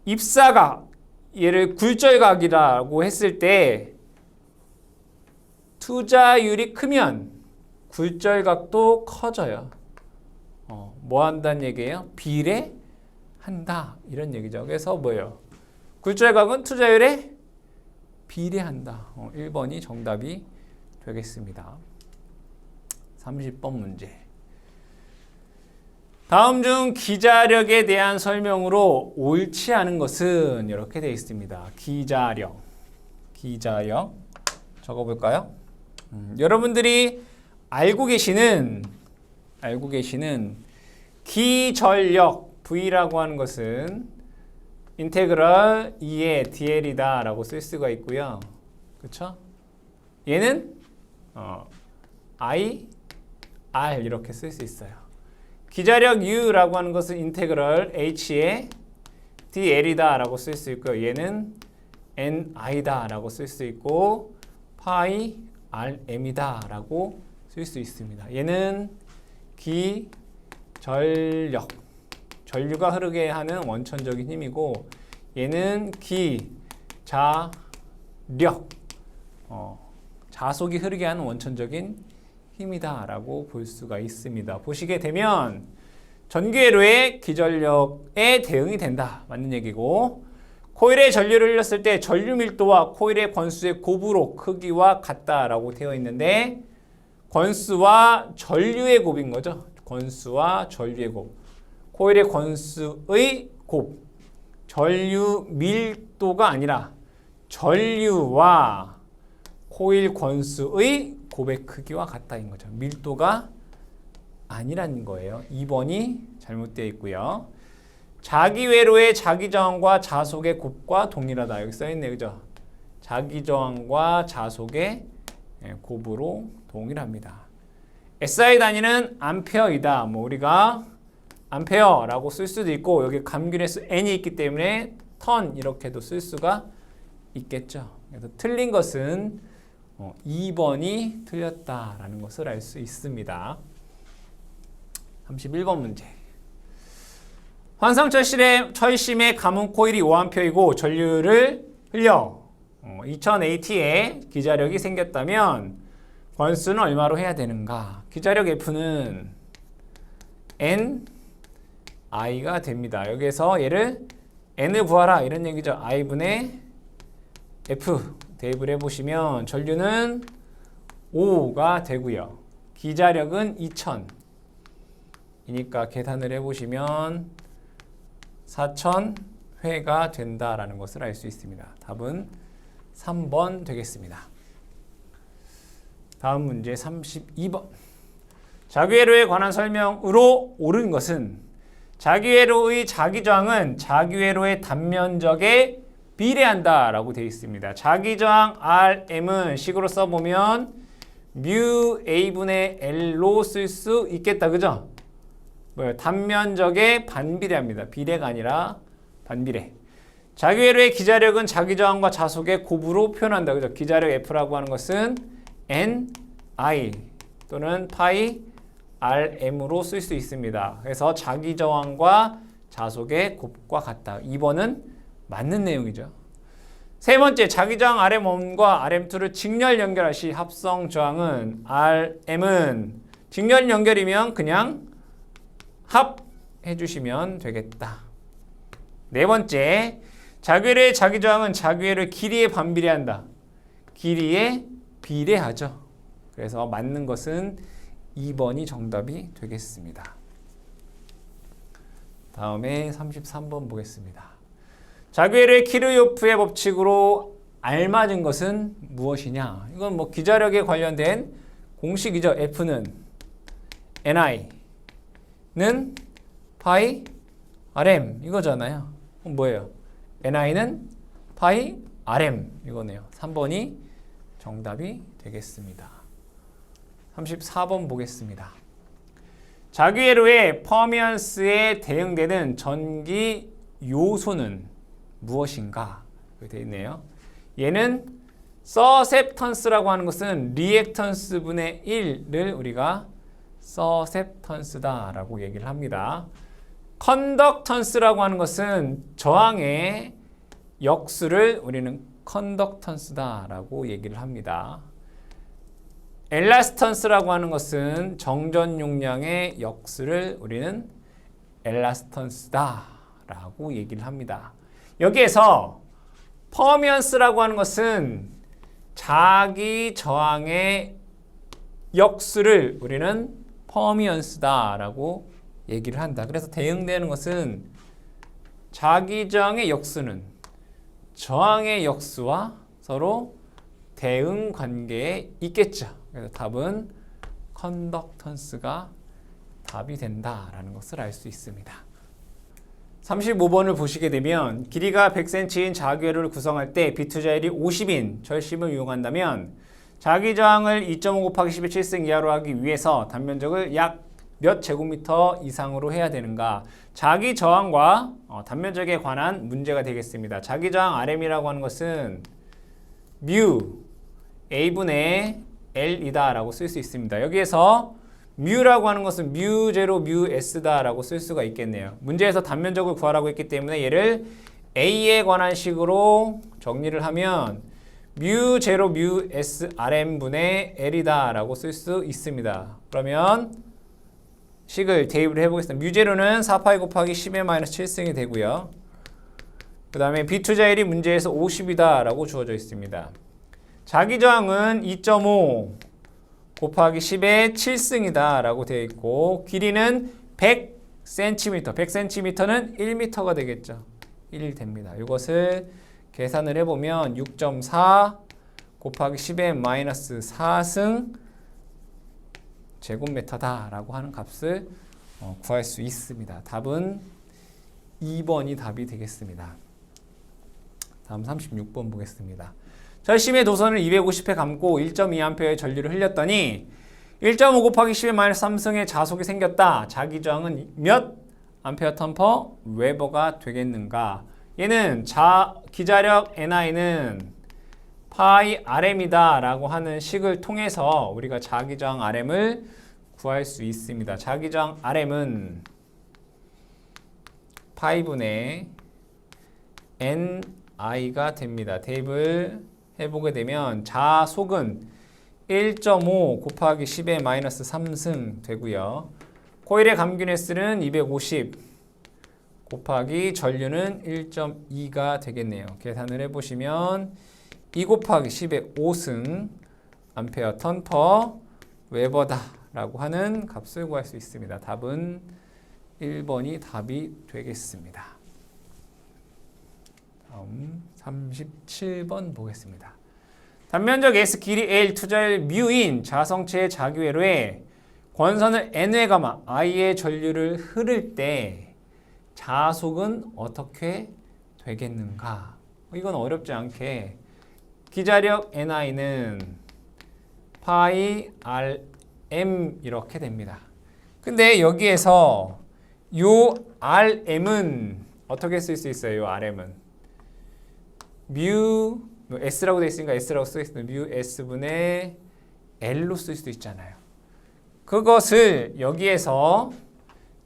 입사각 얘를 굴절각이라고 했을 때 투자율이 크면 굴절각도 커져요. 뭐 한다는 얘기예요? 비례한다 이런 얘기죠. 그래서 뭐예요? 굴절각은 투자율에 비례한다. 1번이 정답이 되겠습니다. 30번 문제. 다음 중 기자력에 대한 설명으로 옳지 않은 것은 이렇게 되어 있습니다. 기자력 적어볼까요? 여러분들이 알고 계시는 기전력 V라고 하는 것은 인테그럴 2의 dl이다 라고 쓸 수가 있고요. 그렇죠? 얘는 I, R 이렇게 쓸 수 있어요. 기자력 U라고 하는 것은 인테그럴 H의 dl이다 라고 쓸 수 있고요. 얘는 NI다 라고 쓸 수 있고 파이 RM이다 라고 쓸 수 있습니다. 얘는 기전력 전류가 흐르게 하는 원천적인 힘이고 얘는 기자력 자속이 흐르게 하는 원천적인 힘이다 라고 볼 수가 있습니다. 보시게 되면 전기회로의 기전력에 대응이 된다. 맞는 얘기고 코일에 전류를 흘렸을 때 전류 밀도와 코일의 권수의 곱으로 크기와 같다라고 되어 있는데 권수와 전류의 곱인 거죠. 권수와 전류의 곱. 코일의 권수의 곱. 전류 밀도가 아니라 전류와 코일 권수의 곱의 크기와 같다인 거죠. 밀도가 아니라는 거예요. 2번이 잘못되어 있고요. 자기회로의 자기저항과 자속의 곱과 동일하다. 여기 써있네요. 그죠? 자기저항과 자속의 곱으로 동일합니다. SI 단위는 암페어이다. 우리가 암페어라고 쓸 수도 있고 여기 감균의 N이 있기 때문에 턴 이렇게도 쓸 수가 있겠죠. 그래서 틀린 것은 2번이 틀렸다라는 것을 알 수 있습니다. 31번 문제. 환상철심의 가문 코일이 5A이고 전류를 흘려 2000AT의 기자력이 생겼다면 권수는 얼마로 해야 되는가? 기자력 F는 NI가 됩니다. 여기에서 얘를 N을 구하라 이런 얘기죠. I분의 F 대입을 해보시면 전류는 5가 되고요. 기자력은 2000이니까 계산을 해보시면 4000회가 된다라는 것을 알 수 있습니다. 답은 3번 되겠습니다. 다음 문제 32번. 자기회로에 관한 설명으로 옳은 것은 자기회로의 자기저항은 자기회로의 단면적에 비례한다라고 되어 있습니다. 자기저항 RM은 식으로 써보면 mu A분의 L로 쓸 수 있겠다. 그죠? 단면적에 반비례합니다. 비례가 아니라 반비례. 자기회로의 기자력은 자기저항과 자속의 곱으로 표현한다. 그죠? 기자력 F라고 하는 것은 NI 또는 파이 RM으로 쓸 수 있습니다. 그래서 자기저항과 자속의 곱과 같다. 2번은 맞는 내용이죠. 세 번째, 자기저항 RM1과 RM2를 직렬 연결할 시 합성 저항은 RM은 직렬 연결이면 그냥 합해 주시면 되겠다. 네 번째, 자기회로의 자기저항은 자기회로의 길이에 반비례한다. 길이에 비례하죠. 그래서 맞는 것은 2번이 정답이 되겠습니다. 다음에 33번 보겠습니다. 자기회로의 키르요프의 법칙으로 알맞은 것은 무엇이냐? 이건 뭐 기자력에 관련된 공식이죠. F는 NI는 파이 RM 이거잖아요. 그럼 뭐예요? NI는 파이 RM 이거네요. 3번이 정답이 되겠습니다. 34번 보겠습니다. 자기회로의 퍼미언스에 대응되는 전기 요소는 무엇인가? 여기 되어 있네요. 얘는 서셉턴스라고 하는 것은 리액턴스 분의 1을 우리가 서셉턴스다라고 얘기를 합니다. 컨덕턴스라고 하는 것은 저항의 역수를 우리는 컨덕턴스다라고 얘기를 합니다. 엘라스턴스라고 하는 것은 정전 용량의 역수를 우리는 엘라스턴스다라고 얘기를 합니다. 여기에서 퍼미언스라고 하는 것은 자기 저항의 역수를 우리는 퍼미언스다라고 얘기를 한다. 그래서 대응되는 것은 자기 저항의 역수는 저항의 역수와 서로 대응 관계에 있겠죠. 그래서 답은 컨덕턴스가 답이 된다라는 것을 알 수 있습니다. 35번을 보시게 되면 길이가 100cm인 자기회로를 구성할 때 비투자율이 50인 절심을 이용한다면 자기 저항을 2.5 곱하기 10의 7승 이하로 하기 위해서 단면적을 약 몇 제곱미터 이상으로 해야 되는가? 자기 저항과 단면적에 관한 문제가 되겠습니다. 자기 저항 RM이라고 하는 것은 뮤 A분의 L이다 라고 쓸 수 있습니다. 여기에서 뮤라고 하는 것은 뮤0 뮤S다 라고 쓸 수가 있겠네요. 문제에서 단면적을 구하라고 했기 때문에 얘를 A에 관한 식으로 정리를 하면 뮤0 뮤S RM분의 L이다 라고 쓸 수 있습니다. 그러면 식을 대입을 해보겠습니다. 뮤0는 4파이 곱하기 10의 마이너스 7승이 되고요. 그 다음에 비투자율이 문제에서 50이다 라고 주어져 있습니다. 자기 저항은 2.5 곱하기 10의 7승이다 라고 되어 있고 길이는 100cm, 100cm는 1m가 되겠죠. 1 됩니다. 이것을 계산을 해보면 6.4 곱하기 10의 마이너스 4승 제곱미터다 라고 하는 값을 구할 수 있습니다. 답은 2번이 답이 되겠습니다. 다음 36번 보겠습니다. 절심의 노선을 250회 감고 1.2A의 전류를 흘렸더니 1.5 곱하기 10의 마이너스 3승의 자속이 생겼다. 자기 저항은 몇 암페어 턴퍼 웨버가 되겠는가? 얘는 기자력 NI는 파이 RM이다 라고 하는 식을 통해서 우리가 자기저항 RM을 구할 수 있습니다. 자기저항 RM은 파이분의 NI가 됩니다. 대입을 해보게 되면 자속은 1.5 곱하기 10의 마이너스 3승 되고요. 코일의 감균 S는 250 곱하기 전류는 1.2가 되겠네요. 계산을 해보시면 2 곱하기 10의 5승 암페어 턴퍼 웨버다 라고 하는 값을 구할 수 있습니다. 답은 1번이 답이 되겠습니다. 다음 37번 보겠습니다. 단면적 S 길이 L 투자율 뮤인 자성체의 자기회로에 권선을 N회 가마 I의 전류를 흐를 때 자속은 어떻게 되겠는가? 이건 어렵지 않게 기자력 NI는 파이 RM 이렇게 됩니다. 근데 여기에서 요 RM은 어떻게 쓸 수 있어요? 요 RM은 뮤 S라고 되어 있으니까 S라고 쓰겠습니다. 뮤 S분의 L로 쓸 수도 있잖아요. 그것을 여기에서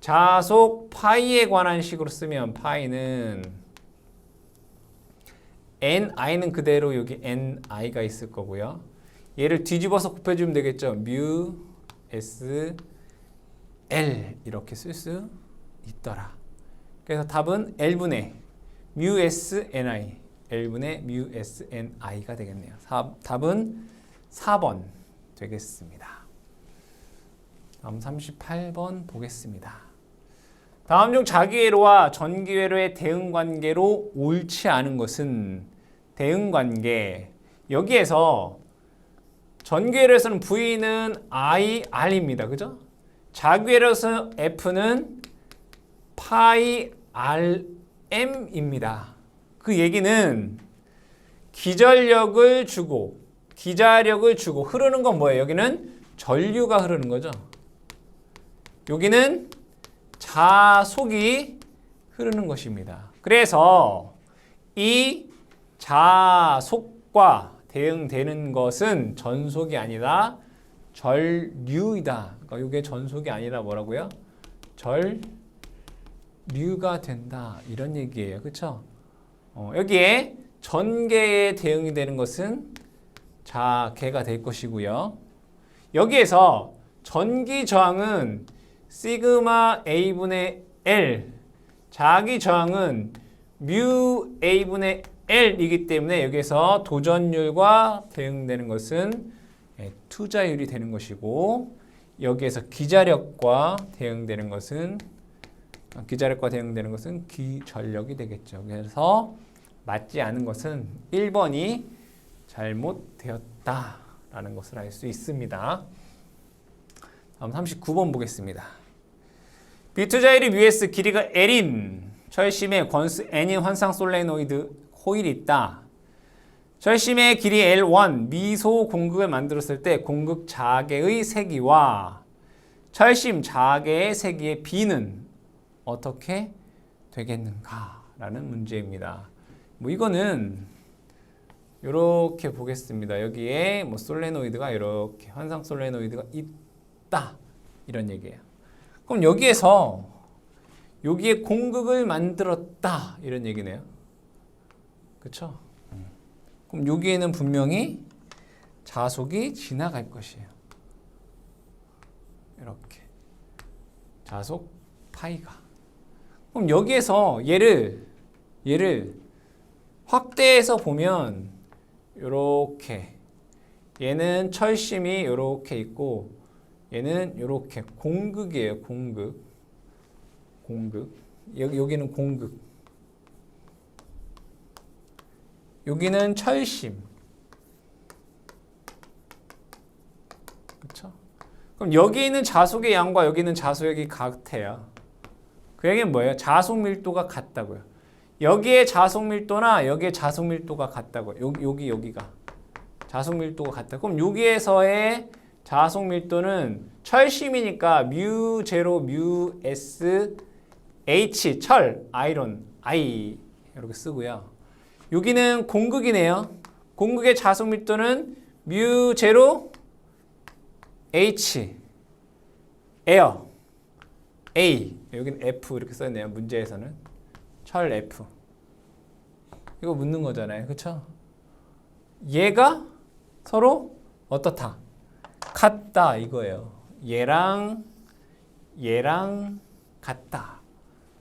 자속 파이에 관한 식으로 쓰면 파이는 NI는 그대로 여기 NI가 있을 거고요. 얘를 뒤집어서 곱해주면 되겠죠. 뮤 S L 이렇게 쓸 수 있더라. 그래서 답은 L분의 뮤 S NI L분의 뮤 S NI가 되겠네요. 답은 4번 되겠습니다. 다음 38번 보겠습니다. 다음 중 자기회로와 전기회로의 대응관계로 옳지 않은 것은 대응관계. 여기에서 전기회로에서는 V는 I, R입니다. 그죠? 자기회로에서 F는 파이 RM입니다. 그 얘기는 기전력을 주고 흐르는 건 뭐예요? 여기는 전류가 흐르는 거죠. 여기는 자속이 흐르는 것입니다. 그래서 이 자속과 대응되는 것은 전속이 아니라 전류이다. 그러니까 이게 전속이 아니라 뭐라고요? 전류가 된다. 이런 얘기예요. 그렇죠? 여기에 전개에 대응이 되는 것은 자개가 될 것이고요. 여기에서 전기 저항은 시그마 A분의 L, 자기 저항은 뮤 A분의 L이기 때문에 여기서 도전율과 대응되는 것은 투자율이 되는 것이고, 여기에서 기자력과 대응되는 것은 기전력이 되겠죠. 그래서 맞지 않은 것은 1번이 잘못되었다라는 것을 알 수 있습니다. 다음 39번 보겠습니다. 비투자율이 뮤S, 길이가 L인 철심에 권수 N인 환상 솔레노이드 코일이 있다. 철심의 길이 L1 미소 공극을 만들었을 때 공극 자개의 세기와 철심 자개의 세기의 B는 어떻게 되겠는가? 라는 문제입니다. 뭐 이거는 이렇게 보겠습니다. 여기에 뭐 솔레노이드가 이렇게 환상 솔레노이드가 있다. 이런 얘기예요. 그럼 여기에 공극을 만들었다. 이런 얘기네요. 그렇죠? 그럼 여기에는 분명히 자속이 지나갈 것이에요. 이렇게 자속 파이가. 그럼 여기에서 얘를 확대해서 보면 이렇게 얘는 철심이 이렇게 있고 얘는 이렇게 공극이에요. 공극. 여기는 공극. 여기는 철심. 그렇죠? 그럼 여기 있는 자속의 양과 여기 있는 자속이 같아요. 그 얘기는 뭐예요? 자속 밀도가 같다고요. 여기에 자속 밀도나 여기에 자속 밀도가 같다고요. 여기가 자속 밀도가 같다. 그럼 여기에서의 자속 밀도는 철심이니까 뮤 제로 뮤 S H 철 아이론 I 이렇게 쓰고요. 여기는 공극이네요. 공극의 자속 밀도는 뮤 제로 H 에어 A 여기는 F 이렇게 써있네요. 문제에서는 철 F 이거 묻는 거잖아요. 그렇죠? 얘가 서로 어떻다? 같다 이거예요. 얘랑 같다.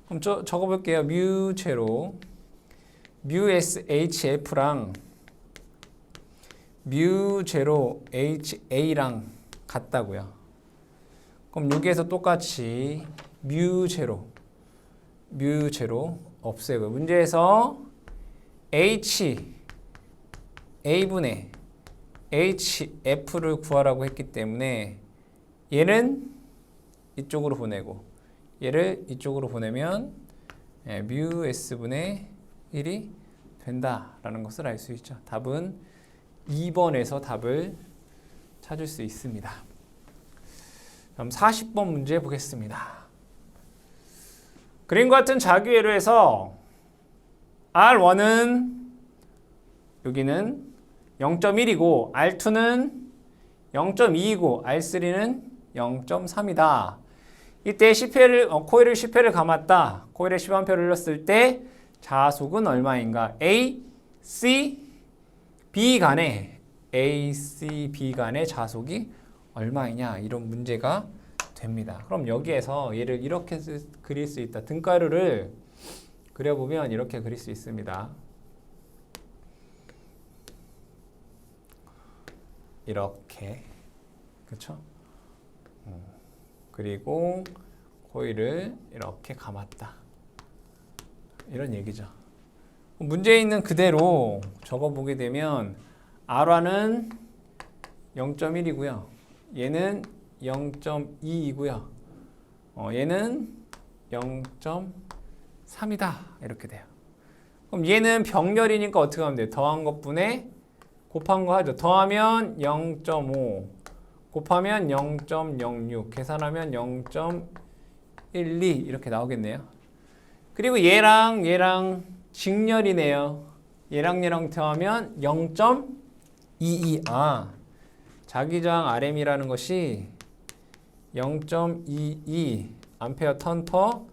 그럼 적어볼게요. 뮤 제로 뮤 SHF랑 뮤 제로 HA랑 같다고요. 그럼 여기에서 똑같이 뮤 제로 없애고 문제에서 A분의 HF를 구하라고 했기 때문에 얘는 이쪽으로 보내고 얘를 이쪽으로 보내면 뮤 S분의 1이 된다라는 것을 알 수 있죠. 답은 2번에서 답을 찾을 수 있습니다. 그럼 40번 문제 보겠습니다. 그림과 같은 자기회로에서 R1은 여기는 0.1이고 R2는 0.2이고 R3는 0.3이다. 이때 코일을 10회를 감았다. 코일에 10A를 흘렸을 때 자속은 얼마인가? A, C, B 간의 자속이 얼마이냐? 이런 문제가 됩니다. 그럼 여기에서 얘를 이렇게 그릴 수 있다. 등가루를 그려보면 이렇게 그릴 수 있습니다. 이렇게 그렇죠? 그리고 코일을 이렇게 감았다. 이런 얘기죠. 문제에 있는 그대로 적어보게 되면 R1은 0.1이고요. 얘는 0.2이고요. 얘는 0.3이다. 이렇게 돼요. 그럼 얘는 병렬이니까 어떻게 하면 돼요? 더한 것분에 곱한 거 하죠. 더하면 0.5, 곱하면 0.06, 계산하면 0.12 이렇게 나오겠네요. 그리고 얘랑 직렬이네요. 얘랑 더하면 0.22. 자기저항 RM이라는 것이 0.22 암페어 턴 퍼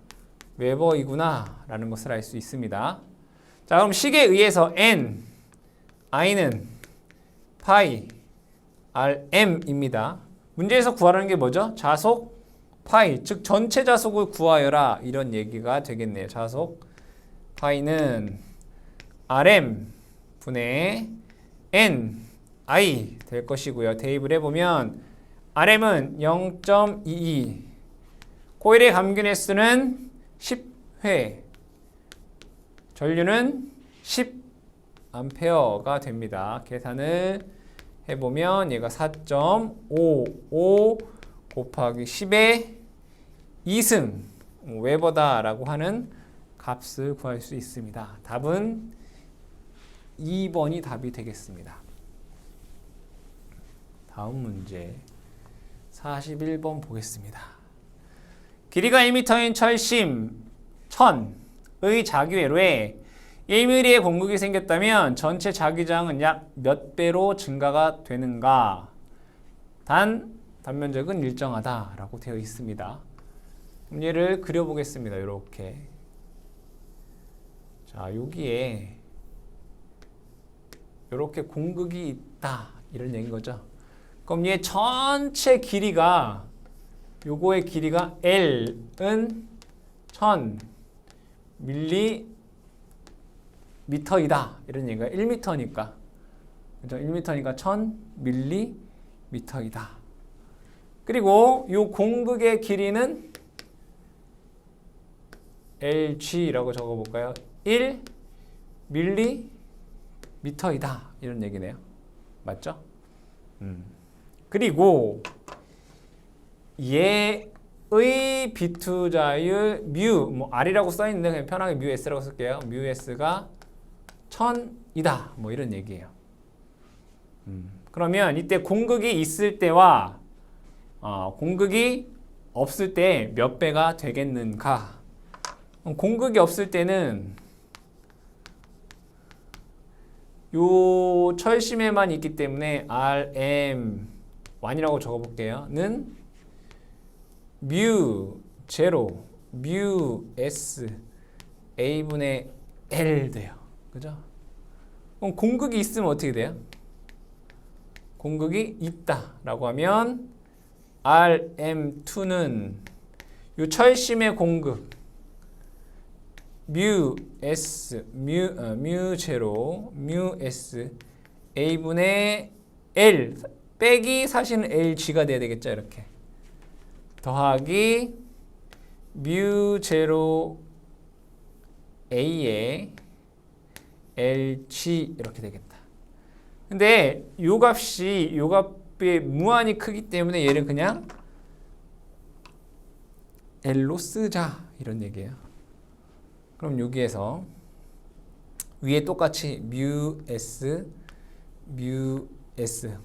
웨버이구나 라는 것을 알 수 있습니다. 자, 그럼 식에 의해서 N, I는 파이, RM입니다. 문제에서 구하라는 게 뭐죠? 자속 파이, 즉 전체 자속을 구하여라 이런 얘기가 되겠네요. 자속 파이는 RM 분의 N, I 될 것이고요. 대입을 해보면 RM은 0.22, 코일의 감균 횟수는 10회, 전류는 10A가 됩니다. 계산을 해보면 얘가 4.55 곱하기 10의 2승 웨버다라고 하는 값을 구할 수 있습니다. 답은 2번이 답이 되겠습니다. 다음 문제 41번 보겠습니다. 길이가 1m인 철심 1000의 자기회로에 1mm의 공극이 생겼다면 전체 자기장은 약 몇 배로 증가가 되는가? 단면적은 일정하다라고 되어 있습니다. 그럼 얘를 그려보겠습니다. 이렇게. 자, 여기에 이렇게 공극이 있다 이런 얘기인 거죠. 그럼 얘 전체 길이가 요거의 길이가 L은 1000ml이다 이런 얘기가 1m니까 그죠? 1m니까 1000ml이다. 그리고 요 공극의 길이는 LG라고 적어볼까요? 1ml이다 이런 얘기네요. 맞죠? 그리고 얘의 비투자율 뮤, R이라고 써있는데 그냥 편하게 뮤 S라고 쓸게요. 뮤 S가 1000이다. 이런 얘기예요. 그러면 이때 공극이 있을 때와 공극이 없을 때 몇 배가 되겠는가? 공극이 없을 때는 요 철심에만 있기 때문에 RM1이라고 적어볼게요. 는 뮤 제로 뮤 S A분의 L 돼요. 그죠? 그럼 공극이 있으면 어떻게 돼요? 공극이 있다라고 하면 RM2는 요 철심의 공극 뮤 S 뮤 제로 뮤 S A분의 L 빼기 사실은 LG가 돼야 되겠죠. 이렇게 더하기 뮤 제로 A의 LG 이렇게 되겠다. 근데 요 값이 무한히 크기 때문에 얘를 그냥 L로 쓰자 이런 얘기예요. 그럼 여기에서 위에 똑같이 뮤 S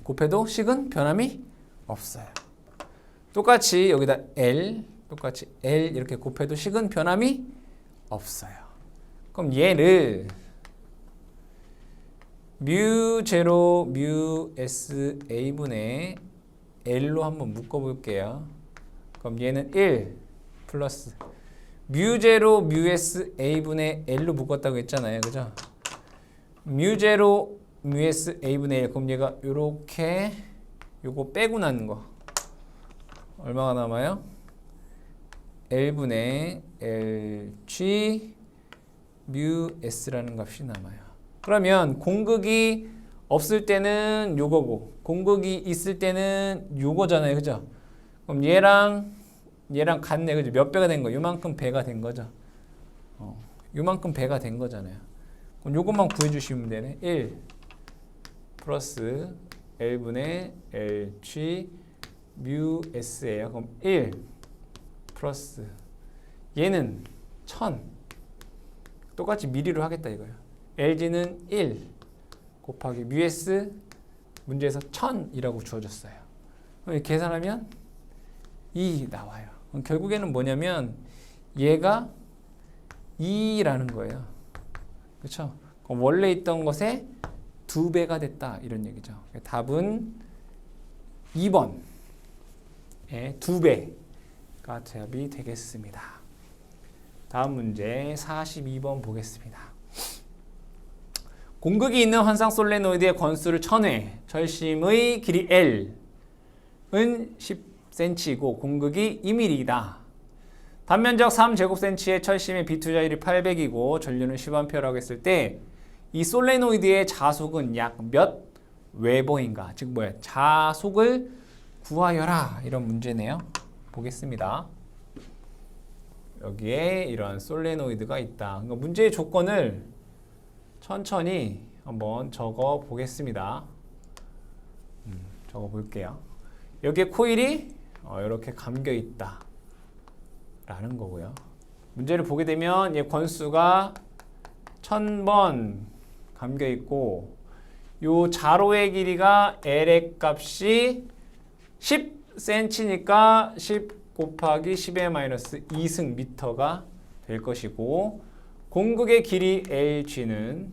곱해도 식은 변함이 없어요. 똑같이 여기다 L 이렇게 곱해도 식은 변함이 없어요. 그럼 얘를 뮤 제로 뮤 S A분의 L로 한번 묶어볼게요. 그럼 얘는 1 플러스 뮤 제로 뮤 S A분의 L로 묶었다고 했잖아요. 그죠? 뮤 제로 뮤 S A분의 1 그럼 얘가 요렇게 요거 빼고 나는 거 얼마가 남아요? L분의 LG 뮤 S라는 값이 남아요. 그러면 공극이 없을 때는 요거고 공극이 있을 때는 요거잖아요. 그죠? 그럼 얘랑 얘랑 같네. 그죠? 몇 배가 된 거? 요만큼 배가 된 거죠. 요만큼 배가 된 거잖아요. 그럼 요것만 구해주시면 되네. 1 플러스 L분의 LG 뮤 S예요. 그럼 1 플러스 얘는 1000 똑같이 미리로 하겠다 이거예요. LG는 1 곱하기 뮤 S 문제에서 1000이라고 주어졌어요. 그럼 계산하면 2 나와요. 그럼 결국에는 뭐냐면 얘가 2라는 거예요. 그렇죠? 그럼 원래 있던 것에 2배가 됐다 이런 얘기죠. 답은 2번의 2배가 답이 되겠습니다. 다음 문제 42번 보겠습니다. 공극이 있는 환상 솔레노이드의 건수를 1000회, 철심의 길이 L은 10cm이고 공극이 2mm이다. 단면적 3제곱cm의 철심의 비투자율이 800이고 전류는 10A라고 했을 때 이 솔레노이드의 자속은 약 몇 웨버인가? 즉 뭐야? 자속을 구하여라. 이런 문제네요. 보겠습니다. 여기에 이러한 솔레노이드가 있다. 그러니까 문제의 조건을 천천히 한번 적어 보겠습니다. 적어 볼게요. 여기에 코일이 이렇게 감겨 있다. 라는 거고요. 문제를 보게 되면 얘 건수가 1000번 감겨 있고 요 자로의 길이가 L의 값이 10cm니까 10 곱하기 10의 마이너스 2승 미터가 될 것이고 공극의 길이 LG는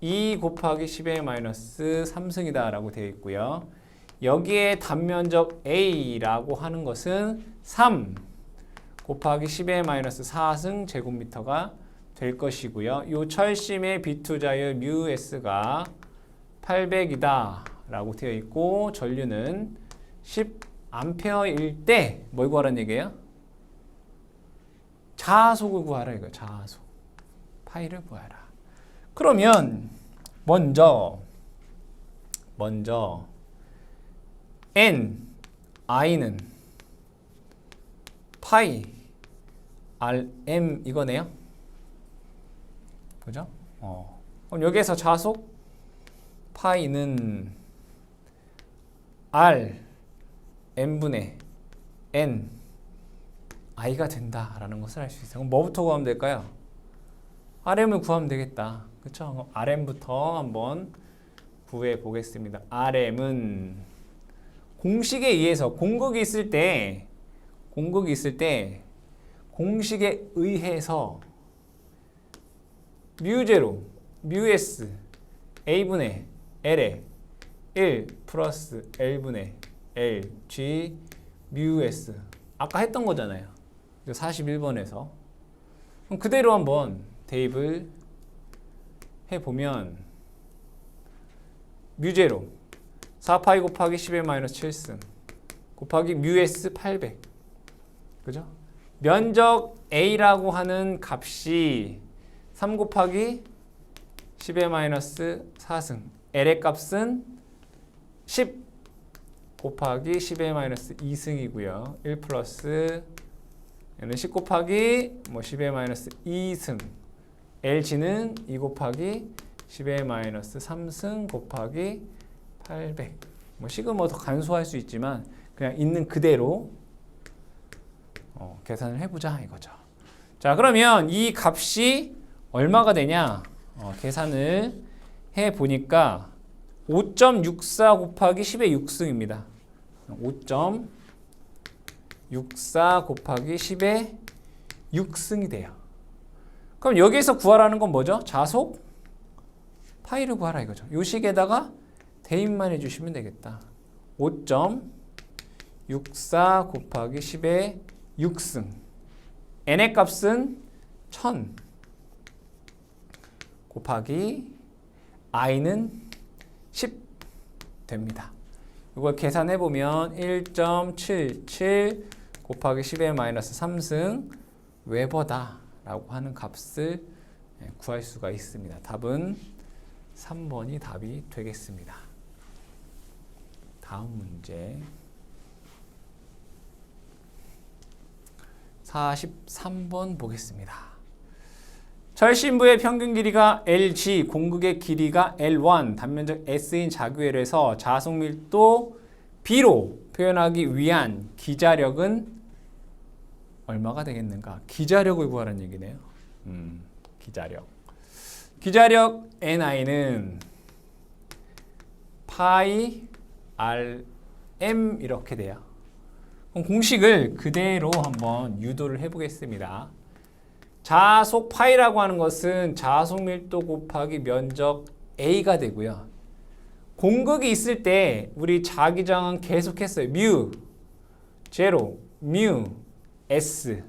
2 곱하기 10의 마이너스 3승이다 라고 되어 있고요. 여기에 단면적 A라고 하는 것은 3 곱하기 10의 마이너스 4승 제곱미터가 될 것이고요. 이 철심의 비투자율 뮤 S가 800이다 라고 되어 있고 전류는 10A일 때 뭘 구하라는 얘기예요? 자속을 구하라 이거예요. 자속. 파이를 구하라. 그러면 먼저 N, I는 파이 RM 이거네요. 그죠? 그럼 여기에서 자속 파이는 R M분의 N I가 된다라는 것을 알 수 있어요. 그럼 뭐부터 구하면 될까요? RM을 구하면 되겠다. 그렇죠? 그럼 RM부터 한번 구해 보겠습니다. RM은 공식에 의해서 공극이 있을 때 공식에 의해서 뮤제로 뮤S A분의 L에 1 플러스 L분의 LG 뮤S 아까 했던 거잖아요. 41번에서 그럼 그대로 한번 대입을 해보면 뮤제로 4파이 곱하기 10의 마이너스 7승 곱하기 뮤S 800 그죠? 면적 A라고 하는 값이 3 곱하기 10의 마이너스 4승 L의 값은 10 곱하기 10의 마이너스 2승이고요. 1 플러스 얘는 10 곱하기 10의 마이너스 2승 LG는 2 곱하기 10의 마이너스 3승 곱하기 800 식은 더 간소할 수 있지만 그냥 있는 그대로 계산을 해보자 이거죠. 자 그러면 이 값이 얼마가 되냐 계산을 해보니까 5.64 곱하기 10의 6승입니다. 5.64 곱하기 10의 6승이 돼요. 그럼 여기에서 구하라는 건 뭐죠? 자속 파이를 구하라 이거죠. 요 식에다가 대입만 해주시면 되겠다. 5.64 곱하기 10의 6승 n의 값은 1000 곱하기 i는 10 됩니다. 이걸 계산해보면 1.77 곱하기 10의 마이너스 3승 웨버다 라고 하는 값을 구할 수가 있습니다. 답은 3번이 답이 되겠습니다. 다음 문제 43번 보겠습니다. 철심부의 평균 길이가 LG, 공극의 길이가 L1, 단면적 S인 자규회로에서 자속 밀도 B로 표현하기 위한 기자력은 얼마가 되겠는가? 기자력을 구하라는 얘기네요. 기자력 NI는 파이 RM 이렇게 돼요. 그럼 공식을 그대로 한번 유도를 해보겠습니다. 자속 파이라고 하는 것은 자속 밀도 곱하기 면적 A가 되고요. 공극이 있을 때 우리 자기장은 계속했어요. 뮤, 제로, 뮤, S,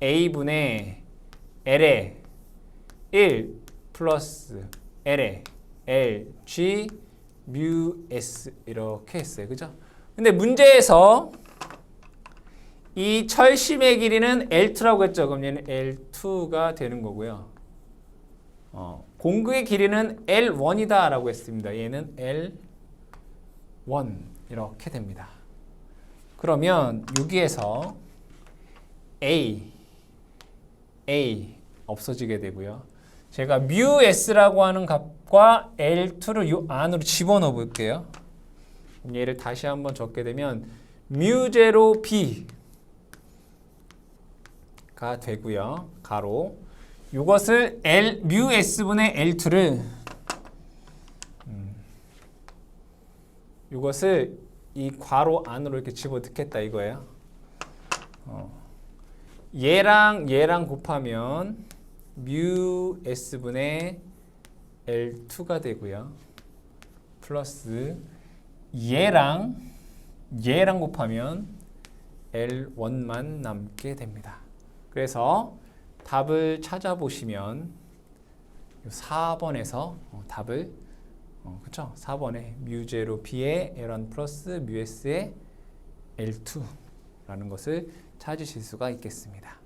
A분의 L에 1 플러스 L에 L, G, 뮤, S 이렇게 했어요. 그죠? 근데 문제에서 이 철심의 길이는 L2라고 했죠. 그럼 얘는 L2가 되는 거고요. 공극의 길이는 L1이다 라고 했습니다. 얘는 L1 이렇게 됩니다. 그러면 여기에서 A 없어지게 되고요. 제가 뮤 S라고 하는 값과 L2를 이 안으로 집어넣어 볼게요. 얘를 다시 한번 적게 되면 뮤 제로 B가 되고요. 가로 이것을 뮤 S분의 L2를 이것을 이 괄호 안으로 이렇게 집어넣겠다 이거예요. 얘랑 곱하면 뮤 S분의 L2가 되고요. 플러스 얘랑 곱하면 L1만 남게 됩니다. 그래서 답을 찾아보시면 4번에서 답을 그쵸? 4번에 뮤제로 B의 L1 플러스 뮤 S의 L2라는 것을 찾으실 수가 있겠습니다.